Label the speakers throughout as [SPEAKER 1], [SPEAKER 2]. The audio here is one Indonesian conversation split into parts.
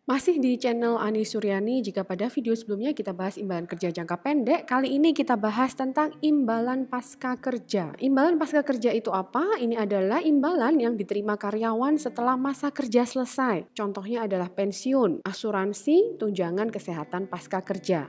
[SPEAKER 1] Masih di channel Ani Suryani. Jika pada video sebelumnya kita bahas imbalan kerja jangka pendek, kali ini kita bahas tentang imbalan pasca kerja. Imbalan pasca kerja itu apa? Ini adalah imbalan yang diterima karyawan setelah masa kerja selesai. Contohnya adalah pensiun, asuransi, tunjangan kesehatan pasca kerja.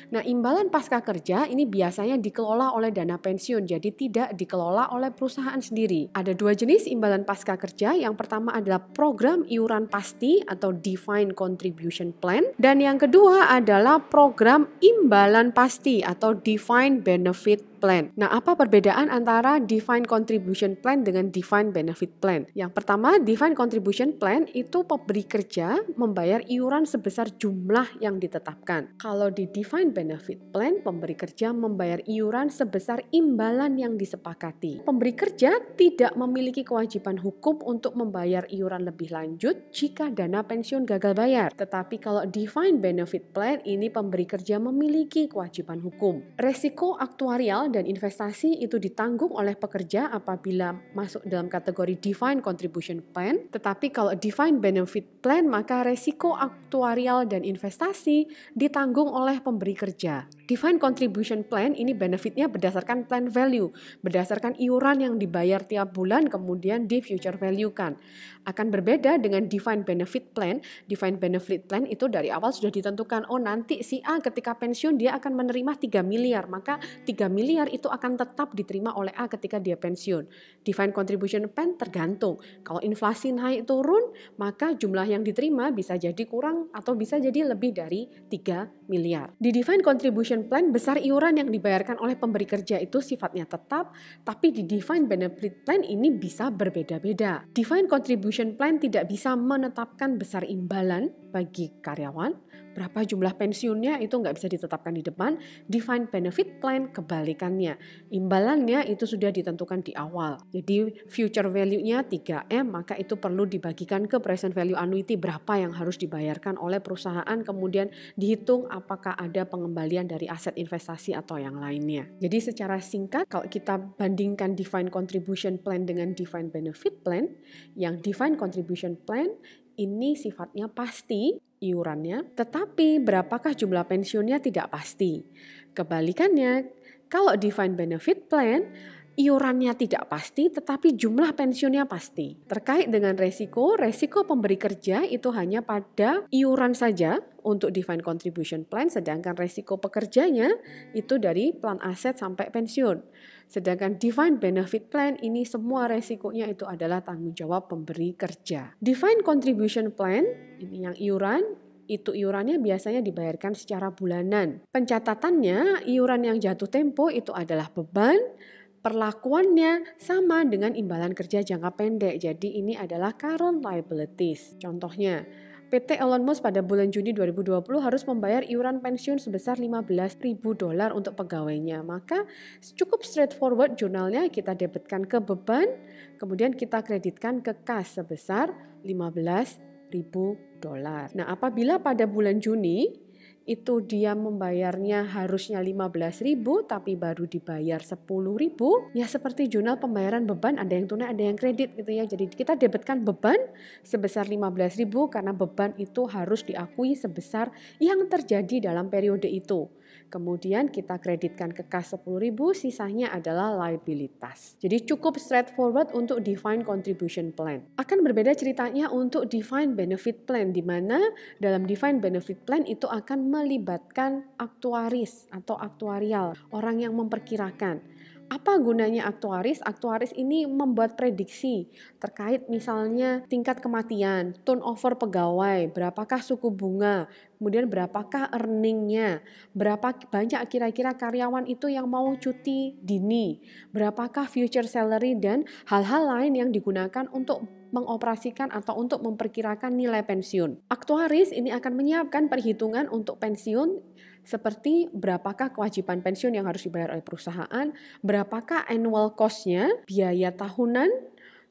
[SPEAKER 1] Nah, imbalan pasca kerja ini biasanya dikelola oleh dana pensiun, jadi tidak dikelola oleh perusahaan sendiri. Ada dua jenis imbalan pasca kerja. Yang pertama adalah program iuran pasti atau Defined Contribution Plan, dan yang kedua adalah program imbalan pasti atau Defined Benefit Plan. Nah, apa perbedaan antara Defined Contribution Plan dengan Defined Benefit Plan? Yang pertama, Defined Contribution Plan itu pemberi kerja membayar iuran sebesar jumlah yang ditetapkan. Kalau di Defined Benefit Plan, pemberi kerja membayar iuran sebesar imbalan yang disepakati. Pemberi kerja tidak memiliki kewajiban hukum untuk membayar iuran lebih lanjut jika dana pensiun gagal bayar. Tetapi kalau Defined Benefit Plan ini pemberi kerja memiliki kewajiban hukum. Resiko aktuarial dan investasi itu ditanggung oleh pekerja apabila masuk dalam kategori Defined Contribution Plan. Tetapi kalau Defined Benefit Plan, maka resiko aktuarial dan investasi ditanggung oleh pemberi kerja. Defined Contribution Plan ini benefitnya berdasarkan plan value, berdasarkan iuran yang dibayar tiap bulan kemudian di future value kan. Akan berbeda dengan Defined Benefit Plan. Defined Benefit Plan itu dari awal sudah ditentukan, oh nanti si A ketika pensiun dia akan menerima 3 miliar, maka 3 miliar itu akan tetap diterima oleh A ketika dia pensiun. Defined Contribution Plan tergantung. Kalau inflasi naik turun, maka jumlah yang diterima bisa jadi kurang atau bisa jadi lebih dari 3 miliar. Di Defined Contribution Plan, besar iuran yang dibayarkan oleh pemberi kerja itu sifatnya tetap, tapi di Defined Benefit Plan ini bisa berbeda-beda. Defined Contribution Plan tidak bisa menetapkan besar imbalan bagi karyawan, berapa jumlah pensiunnya itu nggak bisa ditetapkan di depan. Defined Benefit Plan kebalikannya, imbalannya itu sudah ditentukan di awal. Jadi future value-nya 3M, maka itu perlu dibagikan ke present value annuity, berapa yang harus dibayarkan oleh perusahaan, kemudian dihitung apakah ada pengembalian dari aset investasi atau yang lainnya. Jadi secara singkat, kalau kita bandingkan Defined Contribution Plan dengan Defined Benefit Plan, yang Defined Contribution Plan ini sifatnya pasti iurannya, tetapi berapakah jumlah pensiunnya tidak pasti. Kebalikannya, kalau Defined Benefit Plan, iurannya tidak pasti tetapi jumlah pensiunnya pasti. Terkait dengan resiko pemberi kerja itu hanya pada iuran saja untuk Defined Contribution Plan, sedangkan resiko pekerjanya itu dari plan aset sampai pensiun. Sedangkan Defined Benefit Plan ini semua resikonya itu adalah tanggung jawab pemberi kerja. Defined Contribution Plan ini yang iuran, itu iurannya biasanya dibayarkan secara bulanan. Pencatatannya, iuran yang jatuh tempo itu adalah beban, perlakuannya sama dengan imbalan kerja jangka pendek. Jadi ini adalah current liabilities. Contohnya, PT Elon Musk pada bulan Juni 2020 harus membayar iuran pensiun sebesar $15.000 untuk pegawainya. Maka cukup straightforward jurnalnya, kita debitkan ke beban, kemudian kita kreditkan ke kas sebesar $15.000. Nah, apabila pada bulan Juni itu dia membayarnya harusnya 15.000 tapi baru dibayar 10.000, ya seperti jurnal pembayaran beban, ada yang tunai ada yang kredit gitu ya. Jadi kita debitkan beban sebesar 15.000 karena beban itu harus diakui sebesar yang terjadi dalam periode itu. Kemudian kita kreditkan ke kas 10.000, sisanya adalah liabilitas. Jadi cukup straightforward untuk Defined Contribution Plan. Akan berbeda ceritanya untuk Defined Benefit Plan, di mana dalam Defined Benefit Plan itu akan melibatkan aktuaris atau aktuarial, orang yang memperkirakan. Apa gunanya aktuaris? Aktuaris ini membuat prediksi terkait misalnya tingkat kematian, turnover pegawai, berapakah suku bunga, kemudian berapakah earningnya, berapa banyak kira-kira karyawan itu yang mau cuti dini, berapakah future salary, dan hal-hal lain yang digunakan untuk mengoperasikan atau untuk memperkirakan nilai pensiun. Aktuaris ini akan menyiapkan perhitungan untuk pensiun seperti berapakah kewajiban pensiun yang harus dibayar oleh perusahaan, berapakah annual cost-nya, biaya tahunan,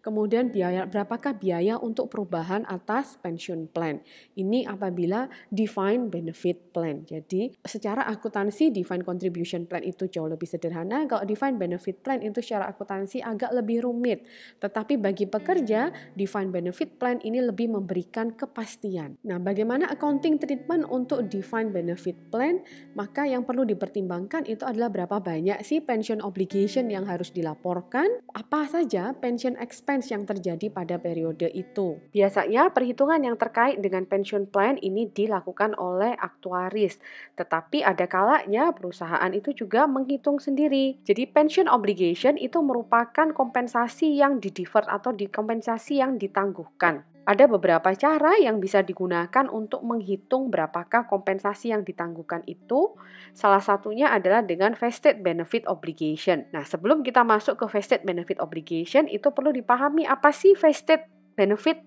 [SPEAKER 1] Kemudian berapakah biaya untuk perubahan atas pension plan? Ini apabila defined benefit plan. Jadi secara akuntansi defined contribution plan itu jauh lebih sederhana. Kalau defined benefit plan itu secara akuntansi agak lebih rumit. Tetapi bagi pekerja, defined benefit plan ini lebih memberikan kepastian. Nah, bagaimana accounting treatment untuk defined benefit plan? Maka yang perlu dipertimbangkan itu adalah berapa banyak sih pension obligation yang harus dilaporkan, apa saja pension expense yang terjadi pada periode itu. Biasanya perhitungan yang terkait dengan pension plan ini dilakukan oleh aktuaris, tetapi ada kalanya perusahaan itu juga menghitung sendiri. Jadi pension obligation itu merupakan kompensasi yang di-defer atau kompensasi yang ditangguhkan. Ada beberapa cara yang bisa digunakan untuk menghitung berapakah kompensasi yang ditangguhkan itu. Salah satunya adalah dengan vested benefit obligation. Nah, sebelum kita masuk ke vested benefit obligation, itu perlu dipahami apa sih vested benefit.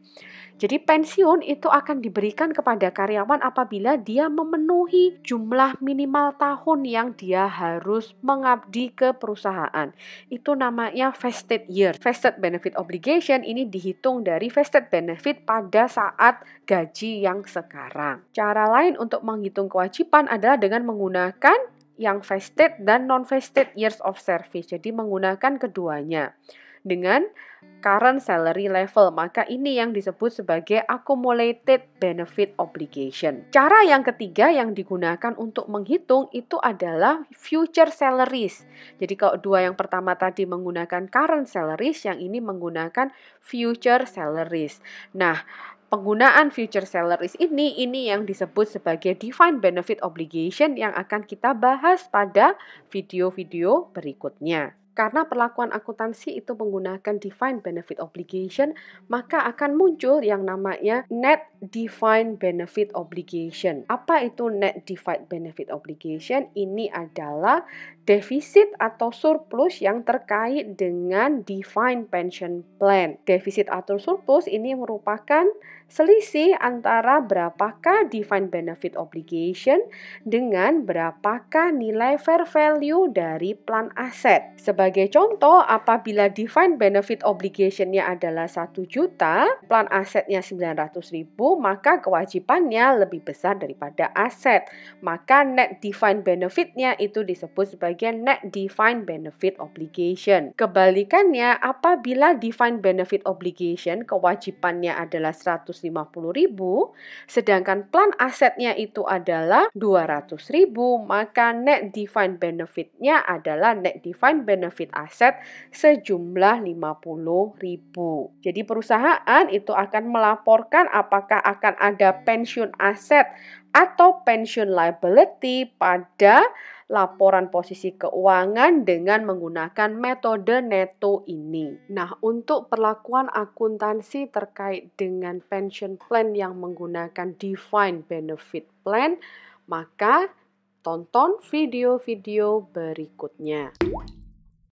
[SPEAKER 1] Jadi pensiun itu akan diberikan kepada karyawan apabila dia memenuhi jumlah minimal tahun yang dia harus mengabdi ke perusahaan. Itu namanya vested year. Vested benefit obligation ini dihitung dari vested benefit pada saat gaji yang sekarang. Cara lain untuk menghitung kewajiban adalah dengan menggunakan yang vested dan non-vested years of service. Jadi menggunakan keduanya. Dengan current salary level, maka ini yang disebut sebagai accumulated benefit obligation. Cara yang ketiga yang digunakan untuk menghitung itu adalah future salaries. Jadi kalau dua yang pertama tadi menggunakan current salaries, yang ini menggunakan future salaries. Nah, penggunaan future salaries ini yang disebut sebagai defined benefit obligation yang akan kita bahas pada video-video berikutnya. Karena perlakuan akuntansi itu menggunakan defined benefit obligation, maka akan muncul yang namanya net defined benefit obligation. Apa itu net defined benefit obligation? Ini adalah defisit atau surplus yang terkait dengan defined pension plan. Defisit atau surplus ini merupakan selisih antara berapakah defined benefit obligation dengan berapakah nilai fair value dari plan aset. Sebagai contoh, apabila defined benefit obligation-nya adalah 1 juta, plan asetnya 900.000, maka kewajibannya lebih besar daripada aset. Maka net defined benefit-nya itu disebut sebagai net defined benefit obligation. Kebalikannya, apabila defined benefit obligation kewajibannya adalah 150.000, sedangkan plan asetnya itu adalah 200.000, maka net defined benefit-nya adalah net defined benefit aset sejumlah 50.000. Jadi perusahaan itu akan melaporkan apakah akan ada pensiun aset atau pensiun liability pada laporan posisi keuangan dengan menggunakan metode neto ini. Nah, untuk perlakuan akuntansi terkait dengan pension plan yang menggunakan defined benefit plan, maka tonton video-video berikutnya.